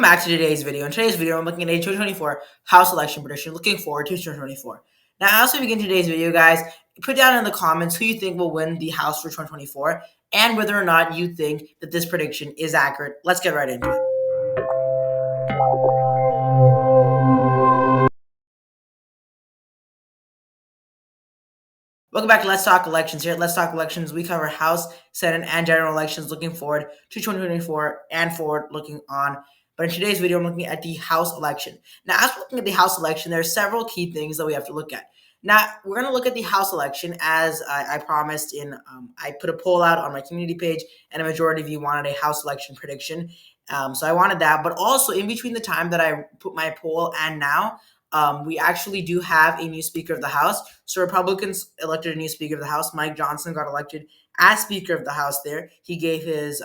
Back to today's video. In today's video, I'm looking at a 2024 House election prediction. Looking forward to 2024. Now, as we begin today's video, guys, put down in the comments who you think will win the House for 2024 and whether or not you think that this prediction is accurate. Let's get right into it. Welcome back to Let's Talk Elections. Here at Let's Talk Elections, we cover House, Senate, and general elections looking forward to 2024 and forward looking on. But in today's video, I'm looking at the House election. Now, as we're looking at the House election, there are several key things that we have to look at. Now, we're going to look at the House election as I promised I put a poll out on my community page, and a majority of you wanted a House election prediction. So I wanted that. But also, in between the time that I put my poll and now, we actually do have a new Speaker of the House. So Republicans elected a new Speaker of the House. Mike Johnson got elected as Speaker of the House. There, he gave his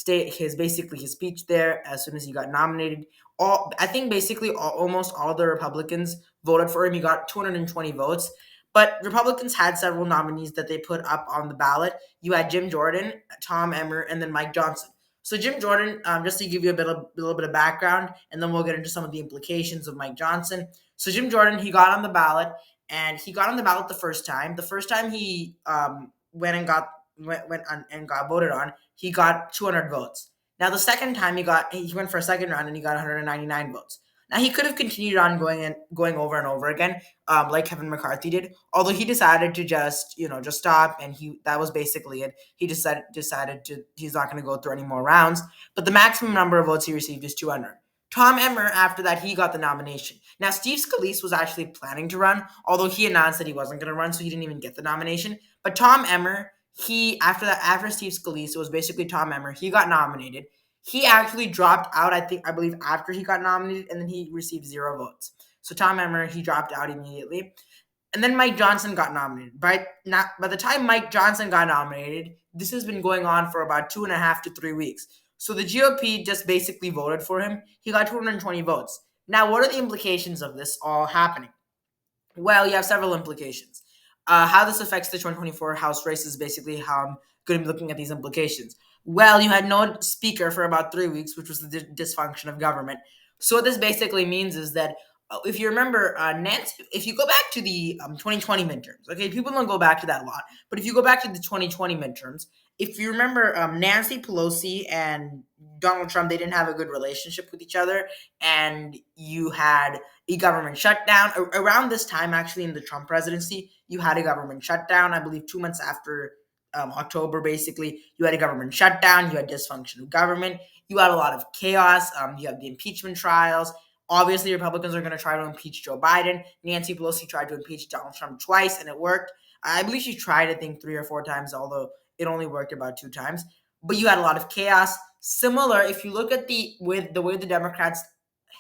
his speech there as soon as he got nominated. Almost all the Republicans voted for him. He got 220 votes. But Republicans had several nominees that they put up on the ballot. You had Jim Jordan, Tom Emmer, and then Mike Johnson. So Jim Jordan, just to give you a little bit of background, and then we'll get into some of the implications of Mike Johnson. So Jim Jordan, he got on the ballot, and he got on the ballot the first time. The first time he went and got voted on, he got 200 votes. Now the second time he went for a second round and he got 199 votes. Now he could have continued on going over and over again, like Kevin McCarthy did. Although he decided to just stop, and that was basically it. He decided he's not going to go through any more rounds. But the maximum number of votes he received is 200. Tom Emmer, after that, he got the nomination. Now Steve Scalise was actually planning to run, although he announced that he wasn't going to run, so he didn't even get the nomination. But Tom Emmer, after Steve Scalise, it was basically Tom Emmer. He got nominated. He actually dropped out, I believe, after he got nominated, and then he received 0 votes. So Tom Emmer, he dropped out immediately. And then Mike Johnson got nominated. By the time Mike Johnson got nominated, this has been going on for about 2.5 to 3 weeks. So the GOP just basically voted for him. He got 220 votes. Now, what are the implications of this all happening? Well, you have several implications. How this affects the 2024 House race is basically how I'm going to be looking at these implications. Well, you had no speaker for about 3 weeks, which was the dysfunction of government. So what this basically means is that if you remember, Nancy, if you go back to the 2020 midterms, okay, people don't go back to that a lot, but if you go back to the 2020 midterms, if you remember, Nancy Pelosi and Donald Trump, they didn't have a good relationship with each other, and you had a government shutdown. Around this time, actually, in the Trump presidency, you had a government shutdown, I believe 2 months after October, basically. You had a government shutdown, you had dysfunction of government, you had a lot of chaos, you have the impeachment trials. Obviously, Republicans are going to try to impeach Joe Biden. Nancy Pelosi tried to impeach Donald Trump twice, and it worked. I believe she tried, I think, 3 or 4 times, although it only worked about 2 times. But you had a lot of chaos. Similar, if you look at the way the Democrats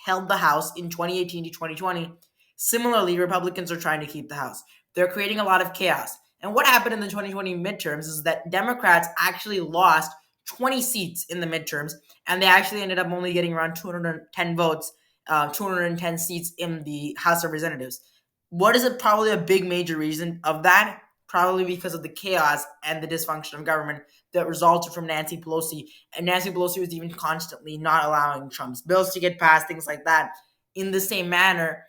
held the House in 2018 to 2020, similarly, Republicans are trying to keep the House. They're creating a lot of chaos. And what happened in the 2020 midterms is that Democrats actually lost 20 seats in the midterms, and they actually ended up only getting around 210 votes, 210 seats in the House of Representatives. What is probably a big major reason of that? Probably because of the chaos and the dysfunction of government that resulted from Nancy Pelosi. And Nancy Pelosi was even constantly not allowing Trump's bills to get passed, things like that. In the same manner,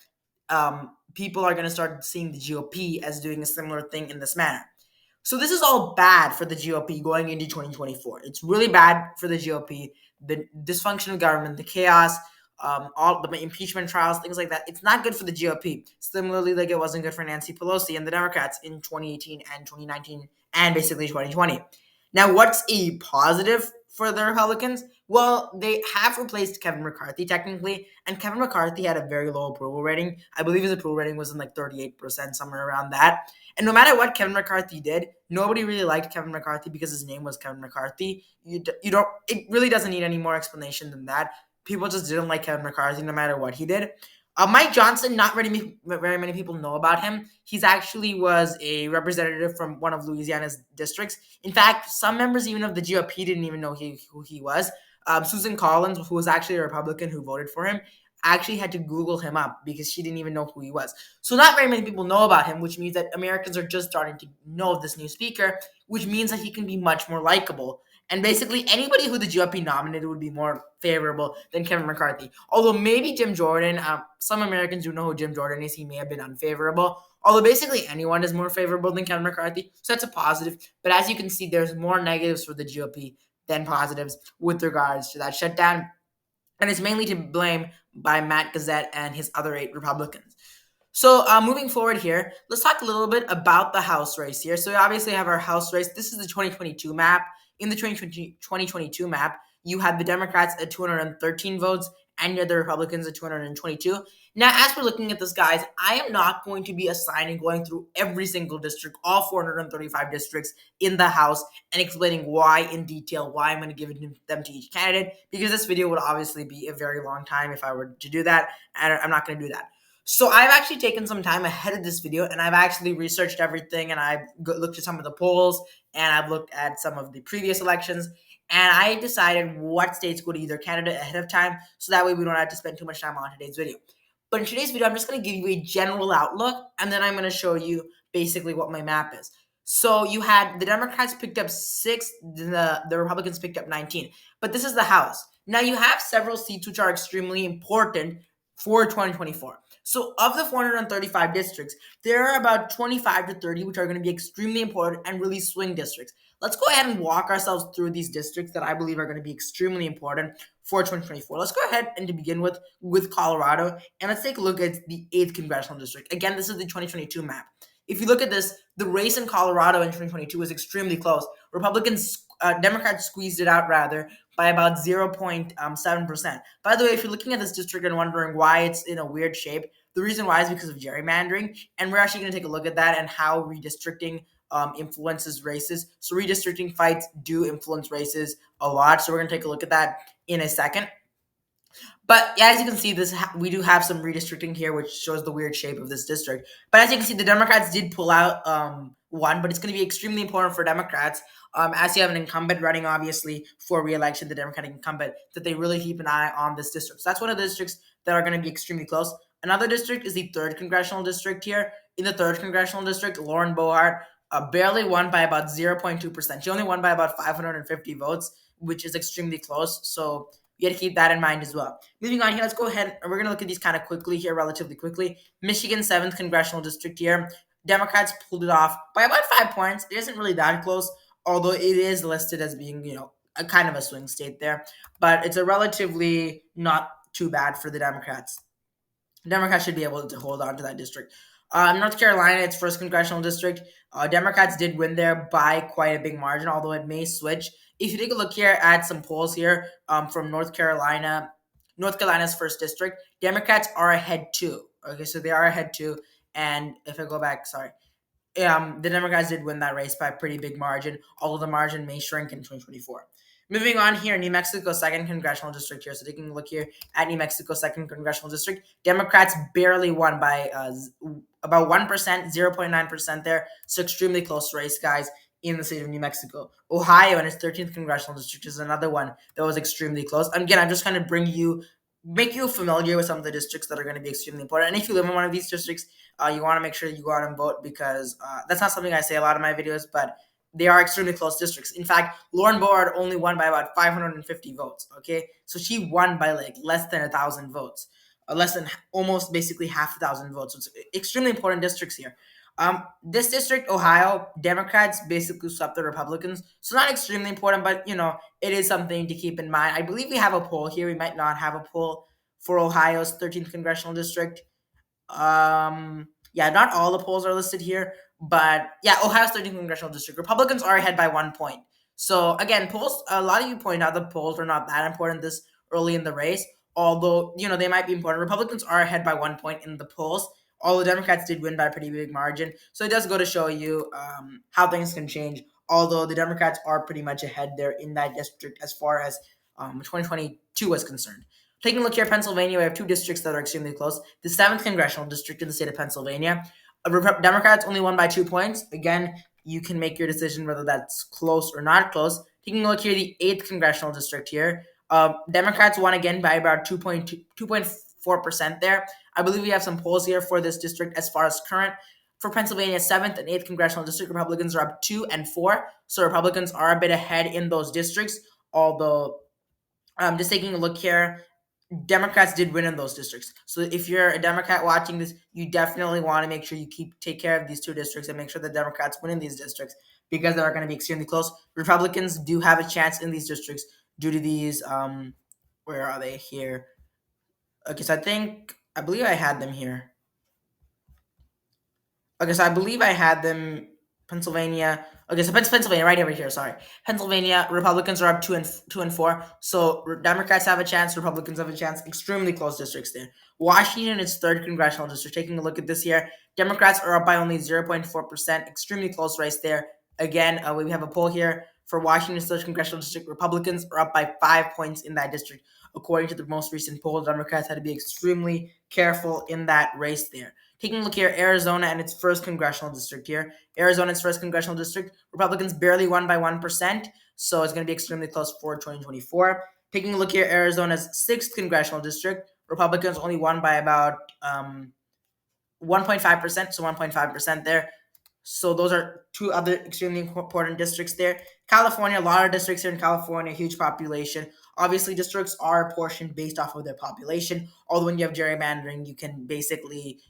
people are going to start seeing the GOP as doing a similar thing in this manner. So this is all bad for the GOP going into 2024. It's really bad for the GOP, the dysfunction of government, the chaos, all the impeachment trials, things like that. It's not good for the GOP. Similarly, like it wasn't good for Nancy Pelosi and the Democrats in 2018 and 2019 and basically 2020. Now, what's a positive for the Republicans? Well, they have replaced Kevin McCarthy technically, and Kevin McCarthy had a very low approval rating. I believe his approval rating was in like 38%, somewhere around that. And no matter what Kevin McCarthy did, nobody really liked Kevin McCarthy because his name was Kevin McCarthy. It really doesn't need any more explanation than that. People just didn't like Kevin McCarthy no matter what he did. Mike Johnson, not very many people know about him. He's actually was a representative from one of Louisiana's districts. In fact, some members even of the GOP didn't even know who he was. Susan Collins, who was actually a Republican who voted for him, actually had to Google him up because she didn't even know who he was. So not very many people know about him, which means that Americans are just starting to know this new speaker, which means that he can be much more likable. And basically, anybody who the GOP nominated would be more favorable than Kevin McCarthy. Although maybe Jim Jordan, some Americans do know who Jim Jordan is. He may have been unfavorable. Although basically anyone is more favorable than Kevin McCarthy. So that's a positive. But as you can see, there's more negatives for the GOP than positives with regards to that shutdown. And it's mainly to blame by Matt Gazette and his other 8 Republicans. So moving forward here, let's talk a little bit about the House race here. So we obviously have our House race. This is the 2022 map. In the 2022 map, you had the Democrats at 213 votes and you had the Republicans at 222. Now, as we're looking at this, guys, I am not going to be assigning going through every single district, all 435 districts in the House, and explaining why in detail, why I'm going to give them to each candidate, because this video would obviously be a very long time if I were to do that, and I'm not going to do that. So I've actually taken some time ahead of this video, and I've actually researched everything, and I've looked at some of the polls, and I've looked at some of the previous elections, and I decided what states go to either candidate ahead of time, so that way we don't have to spend too much time on today's video. But in today's video, I'm just going to give you a general outlook, and then I'm going to show you basically what my map is. So you had the Democrats picked up 6, the Republicans picked up 19, but this is the House. Now you have several seats which are extremely important for 2024. So of the 435 districts, there are about 25 to 30 which are going to be extremely important and really swing districts. Let's go ahead and walk ourselves through these districts that I believe are going to be extremely important for 2024. Let's go ahead and to begin with Colorado, and let's take a look at the 8th congressional district. Again, this is the 2022 map. If you look at this, the race in Colorado in 2022 was extremely close. Democrats squeezed it out rather by about 0.7%. By the way, if you're looking at this district and wondering why it's in a weird shape, the reason why is because of gerrymandering, and we're actually going to take a look at that and how redistricting influences races. So redistricting fights do influence races a lot. So we're going to take a look at that in a second. But yeah, as you can see, we do have some redistricting here, which shows the weird shape of this district. But as you can see, the Democrats did pull out one, but it's going to be extremely important for Democrats, as you have an incumbent running, obviously, for re-election, the Democratic incumbent, that they really keep an eye on this district. So that's one of the districts that are going to be extremely close. Another district is the 3rd congressional district here. In the 3rd congressional district, Lauren Boebert barely won by about 0.2%. She only won by about 550 votes, which is extremely close. So you got to keep that in mind as well. Moving on here, let's go ahead and we're going to look at these kind of quickly here, relatively quickly. Michigan 7th congressional district here. Democrats pulled it off by about 5 points. It isn't really that close, although it is listed as being, a kind of a swing state there. But it's a relatively not too bad for the Democrats. Democrats should be able to hold on to that district. North Carolina, its 1st congressional district. Democrats did win there by quite a big margin, although it may switch. If you take a look here at some polls here from North Carolina's 1st district, Democrats are ahead too. Okay, so they are ahead too. And if I go back, sorry, the Democrats did win that race by a pretty big margin, although the margin may shrink in 2024. Moving on here, New Mexico 2nd congressional district here. So taking a look here at New Mexico 2nd congressional district, Democrats barely won by about 1%, 0.9% there. So extremely close race, guys, in the state of New Mexico. Ohio and its 13th congressional district is another one that was extremely close. Again, I'm just kind of make you familiar with some of the districts that are going to be extremely important. And if you live in one of these districts, you want to make sure you go out and vote, because that's not something I say a lot in my videos, but they are extremely close districts. In fact, Lauren Boebert only won by about 550 votes. Okay, so she won by like less than 1,000 votes, less than almost basically half 1,000 votes. So it's extremely important districts here. This district, Ohio, Democrats basically swept the Republicans. So not extremely important, but it is something to keep in mind. I believe we have a poll here. We might not have a poll for Ohio's 13th congressional district. Yeah, not all the polls are listed here, but yeah, Ohio's 13th congressional district. Republicans are ahead by 1 point. So again, polls, a lot of you point out the polls are not that important this early in the race, although, they might be important. Republicans are ahead by 1 point in the polls. All the Democrats did win by a pretty big margin. So it does go to show you how things can change, although the Democrats are pretty much ahead there in that district as far as 2022 is concerned. Taking a look here at Pennsylvania, we have 2 districts that are extremely close. The 7th congressional district in the state of Pennsylvania. Democrats only won by 2 points. Again, you can make your decision whether that's close or not close. Taking a look here, the 8th congressional district here. Democrats won again by about 2.4% there. I believe we have some polls here for this district as far as current. For Pennsylvania, 7th and 8th congressional district, Republicans are up 2 and 4. So Republicans are a bit ahead in those districts. Although, just taking a look here, Democrats did win in those districts. So if you're a Democrat watching this, you definitely want to make sure you take care of these two districts and make sure the Democrats win in these districts because they're going to be extremely close. Republicans do have a chance in these districts due to these. Where are they here? Okay, so I believe I had them here. Okay, so I believe I had them Pennsylvania. Okay, so Pennsylvania right over here. Sorry, Pennsylvania Republicans are up 2 and 4. So Democrats have a chance, Republicans have a chance. Extremely close districts there. Washington is third congressional district. Taking a look at this here, Democrats are up by only 0.4%. Extremely close race there. Again, we have a poll here for Washington's third congressional district. Republicans are up by 5 points in that district, according to the most recent poll. Democrats had to be extremely careful in that race there. Taking a look here, Arizona and its first congressional district here. Arizona's first congressional district, Republicans barely won by 1%, so it's going to be extremely close for 2024. Taking a look here, Arizona's sixth congressional district, Republicans only won by about 1.5%, so 1.5% there. So those are two other extremely important districts there. California, a lot of districts here in California, huge population. Obviously, districts are apportioned based off of their population. Although when you have gerrymandering, you basically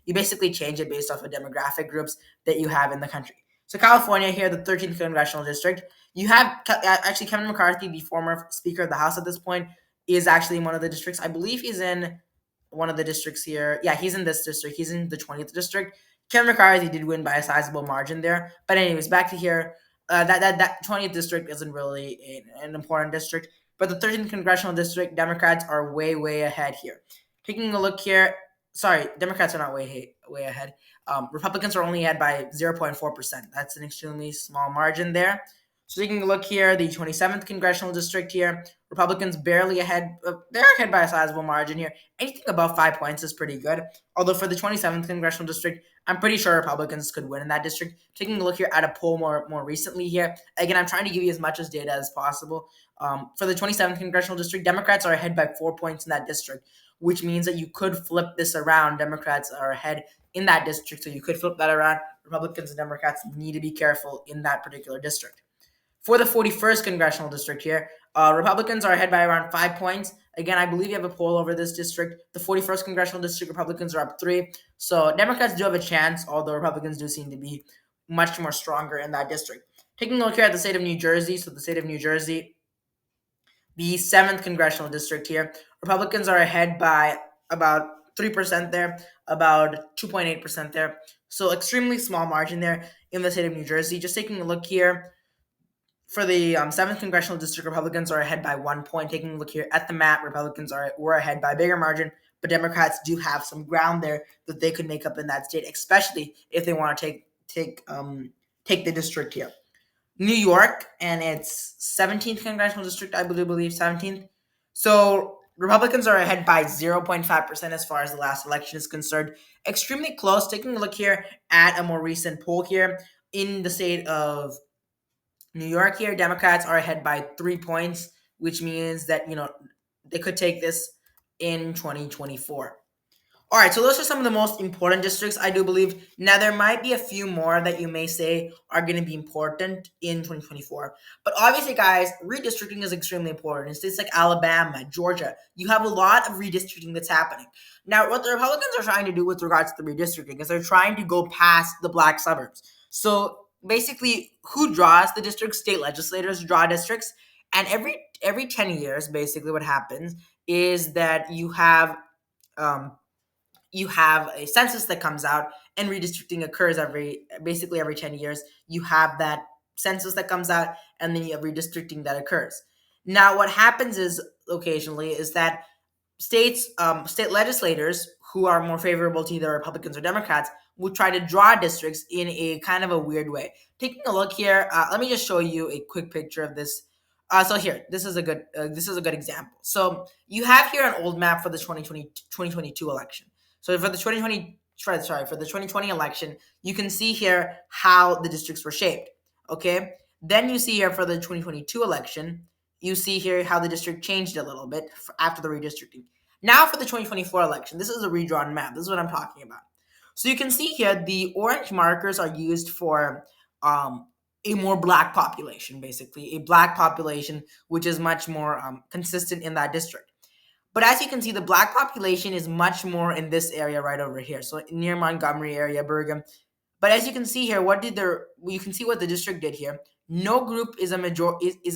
change it based off of demographic groups that you have in the country. So California here, the 13th congressional district, you have actually Kevin McCarthy, the former Speaker of the House at this point, is actually in one of the districts. I believe he's in one of the districts here. Yeah, he's in this district. He's in the 20th district. Kevin McCarthy did win by a sizable margin there. But anyways, back to here. That 20th district isn't really an important district. But the 13th congressional district, Democrats are way ahead here. Taking a look here, sorry, Democrats are not way ahead. Republicans are only ahead by 0.4%. That's an extremely small margin there. So taking a look here, the 27th congressional district here, Republicans barely ahead. They're ahead by a sizable margin here. Anything above 5 points is pretty good. Although for the 27th congressional district, I'm pretty sure Republicans could win in that district. Taking a look here at a poll more recently here. Again, I'm trying to give you as much as data as possible. For the 27th congressional district, Democrats are ahead by 4 points in that district, which means that you could flip this around. Democrats are ahead in that district, so you could flip that around. Republicans and Democrats need to be careful in that particular district. For the 41st congressional district here, Republicans are ahead by around 5 points. Again, I believe you have a poll over this district. The 41st congressional district, Republicans are up 3. So Democrats do have a chance, although Republicans do seem to be much more stronger in that district. Taking a look here at the state of New Jersey. So the state of New Jersey, the 7th congressional district here, Republicans are ahead by about 3% there, about 2.8% there. So extremely small margin there in the state of New Jersey. Just taking a look here, for the 7th congressional district, Republicans are ahead by 1 point. Taking a look here at the map, Republicans were ahead by a bigger margin, but Democrats do have some ground there that they could make up in that state, especially if they want to take the district here. New York and its 17th congressional district, I believe 17th. So Republicans are ahead by 0.5% as far as the last election is concerned. Extremely close. Taking a look here at a more recent poll here in the state of New York here, Democrats are ahead by 3 points, which means that, they could take this in 2024. All right, so those are some of the most important districts, I do believe. Now, there might be a few more that you may say are going to be important in 2024. But obviously, guys, redistricting is extremely important. In states like Alabama, Georgia, you have a lot of redistricting that's happening. Now, what the Republicans are trying to do with regards to the redistricting is they're trying to go past the black suburbs. So basically, who draws the districts? State legislators draw districts. And every 10 years, basically what happens is that you have a census that comes out, and redistricting occurs every 10 years. You have that census that comes out, and then you have redistricting that occurs. Now, what happens is occasionally is that state legislators who are more favorable to either Republicans or Democrats would try to draw districts in a kind of a weird way. Taking a look here, let me just show you a quick picture of this. So here, this is a good example. So you have here an old map for the 2022 election. So for the 2020 election, you can see here how the districts were shaped. Okay. Then you see here for the 2022 election, you see here how the district changed a little bit after the redistricting. Now for the 2024 election, this is a redrawn map. This is what I'm talking about. So you can see here the orange markers are used for um, a more black population, basically a black population which is much more consistent in that district. But as you can see, the black population is much more in this area right over here. So near Montgomery area, Bergen. But as you can see here, you can see what the district did here. No group is a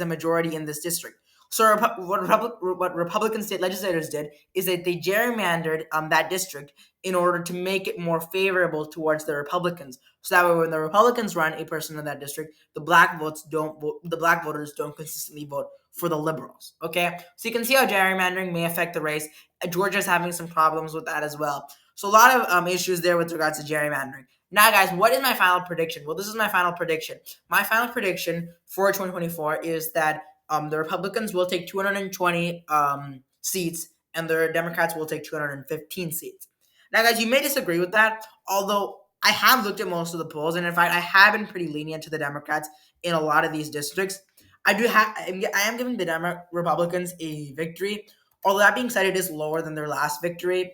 majority in this district. So what Republican state legislators did is that they gerrymandered that district in order to make it more favorable towards the Republicans. So that way, when the Republicans run a person in that district, the black voters don't consistently vote for the liberals. Okay, so you can see how gerrymandering may affect the race. Georgia's having some problems with that as well. So a lot of issues there with regards to gerrymandering. Now, guys, what is my final prediction? Well, this is my final prediction. My final prediction for 2024 is that the Republicans will take 220 seats and the Democrats will take 215 seats. Now, guys, you may disagree with that, although I have looked at most of the polls, and in fact, I have been pretty lenient to the Democrats in a lot of these districts. I am giving the Republicans a victory. Although that being said, it is lower than their last victory.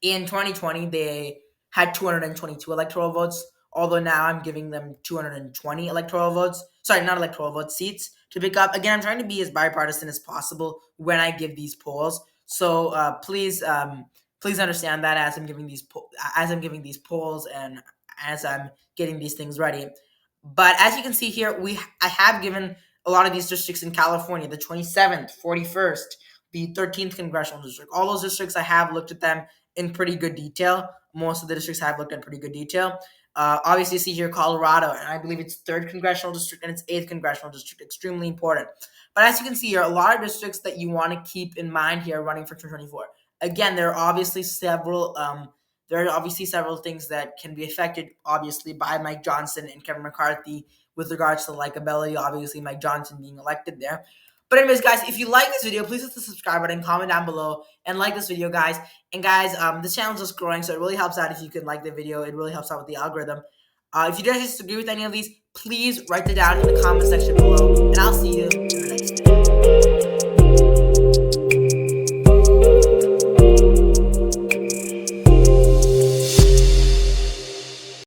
In 2020, they had 222 electoral votes, although now I'm giving them 220 electoral votes. Sorry, not electoral votes, seats to pick up. Again, I'm trying to be as bipartisan as possible when I give these polls. So please understand that as I'm giving these polls and as I'm getting these things ready. But as you can see here, I have given a lot of these districts in California, the 27th, 41st, the 13th congressional district. All those districts, I have looked at them in pretty good detail. Most of the districts I've looked at in pretty good detail. Obviously, you see here Colorado, and I believe it's third congressional district and it's eighth congressional district. Extremely important. But as you can see here, a lot of districts that you want to keep in mind here running for 2024. Again, there are obviously several things that can be affected, obviously, by Mike Johnson and Kevin McCarthy with regards to likability. Obviously, Mike Johnson being elected there. But anyways, guys, if you like this video, please hit the subscribe button, comment down below, and like this video, guys. And guys, this channel is just growing, so it really helps out if you can like the video. It really helps out with the algorithm. If you guys disagree with any of these, please write it down in the comment section below.